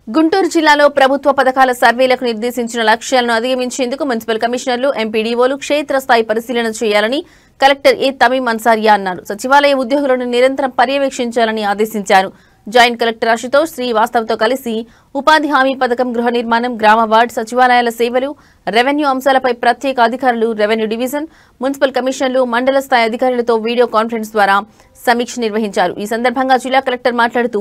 గుంటూరు జిల్లాలో ప్రభుత్వ పథకాల సర్వేలకు నిర్దేశించిన లక్ష్యాలను అధిగమించేందుకు మున్సిపల్ కమిషనర్లు, ఎంపీడీఓలు క్షేత్రస్థాయి పరిశీలన చేయాలని కలెక్టర్ ఏ తమీం అన్సారియా అన్నారు. సచివాలయ ఉద్యోగులను నిరంతరం పర్యవేక్షించాలని ఆదేశించారు. జాయింట్ కలెక్టర్ అశుతోష్ శ్రీవాస్తవ్తో కలిసి ఉపాధి హామీ పథకం, గృహ నిర్మాణం, గ్రామ వార్డు సచివాలయాల సేవలు, రెవెన్యూ అంశాలపై ప్రత్యేక అధికారులు, రెవెన్యూ డివిజన్, మున్సిపల్ కమిషనర్లు, మండల స్థాయి అధికారులతో వీడియో కాన్ఫరెన్స్ ద్వారా సమీక్ష నిర్వహించారు. ఈ సందర్భంగా జిల్లా కలెక్టర్ మాట్లాడుతూ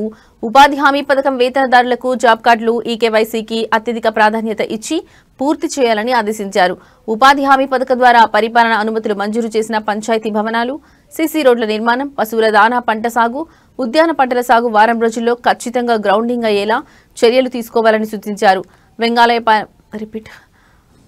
ఉపాధి హామీ పథకం వేతనదారులకు జాబ్ కార్డులు, ఈకేవైసీకి అత్యధిక ప్రాధాన్యత ఇచ్చి పూర్తి చేయాలని ఆదేశించారు. ఉపాధి హామీ పథకం ద్వారా పరిపాలన అనుమతులు మంజూరు చేసిన పంచాయతీ భవనాలు, సీసీ రోడ్ల నిర్మాణం, పశువుల దానా పంట సాగు, ఉద్యాన పంటల సాగు వారం రోజుల్లో ఖచ్చితంగా గ్రౌండింగ్ అయ్యేలా చర్యలు తీసుకోవాలని సూచించారు.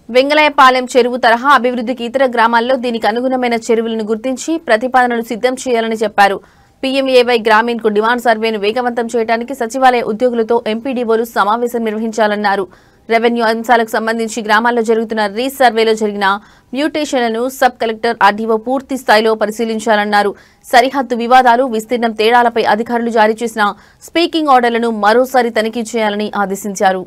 వెంగళయపాలెం చెరువు తరహా అభివృద్ధికి ఇతర గ్రామాల్లో దీనికి అనుగుణమైన చెరువులను గుర్తించి ప్రతిపాదనలు సిద్ధం చేయాలని చెప్పారు. పీఎంఏవై గ్రామీణ్ కు డిమాండ్ సర్వేను వేగవంతం చేయడానికి సచివాలయ ఉద్యోగులతో ఎంపీడీఓలు సమావేశం నిర్వహించాలన్నారు. రెవెన్యూ అంశాలకు సంబంధించి గ్రామాల్లో జరుగుతున్న రీసర్వేలో జరిగిన మ్యూటేషన్లను సబ్ కలెక్టర్, ఆర్డీఓ పూర్తి స్థాయిలో పరిశీలించాలన్నారు. సరిహద్దు వివాదాలు, విస్తీర్ణం తేడాలపై అధికారులు జారీ చేసిన స్పీకింగ్ ఆర్డర్లను మరోసారి తనిఖీ చేయాలని ఆదేశించారు.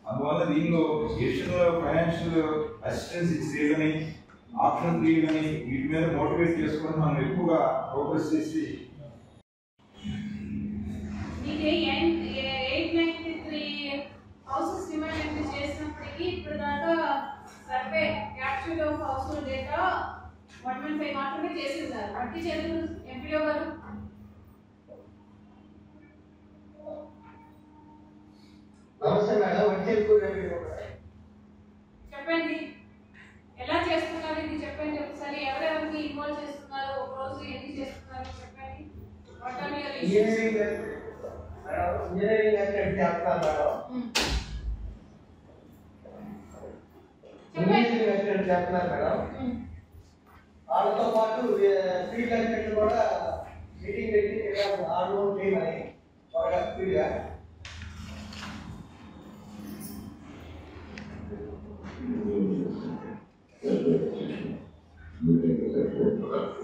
అందువల్ల దీనిలో ఎడిషనల్ ఫైనాన్షియల్ అసిస్టెన్స్ ఇచ్చేదని, ఆప్షన్ తీయని వీటి మీద మోటివేట్ చేసుకొని మనం ఎక్కువగా ప్రోగ్రెస్ చేసి 893 హౌసెస్ డిమాండ్ చేసినప్పటికీ ఇప్పుడు దాకా survey capture of house data 115 మాత్రమే చేస్తున్నారు. బట్టి చేతులు ఎంపీఓ గారు చెప్పండి, ఎలా చేస్తున్నారు ఇది చెప్పండి ఒకసారి. ఎవరెవరికి ఇన్వాల్వ్ చేస్తున్నారు, ఒక రోజు ఎన్ని చేస్తున్నారు చెప్పండి. వాళ్ళతో పాటు ఫీల్డ్ అసిస్టెంట్ కూడా మీటింగ్ పెట్టి ఆల్మోస్ట్ చేయమని బాగా ఫీల్డ్గా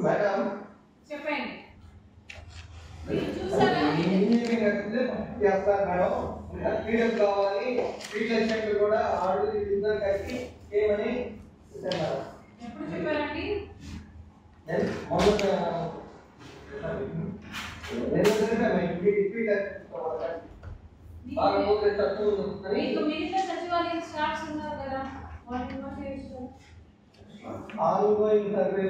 మేడం చెప్పండి. ఇంజనీరింగ్ అసిస్టెంట్ చేస్తారు మేడం. ఫీల్డ్ కావాలి, ఫీల్డ్ అసిస్టెంట్ కూడా ఆల్రెడీ ఇద్దరు కలిసి చేయమని చెప్పారు. ఎప్పుడు చెప్పారండి? మిగతా సచివాలయం స్టాఫ్స్ ఉన్నారు కదా, వాళ్ళు ఇన్వాల్వ్ చేస్తారు. Ongoing survey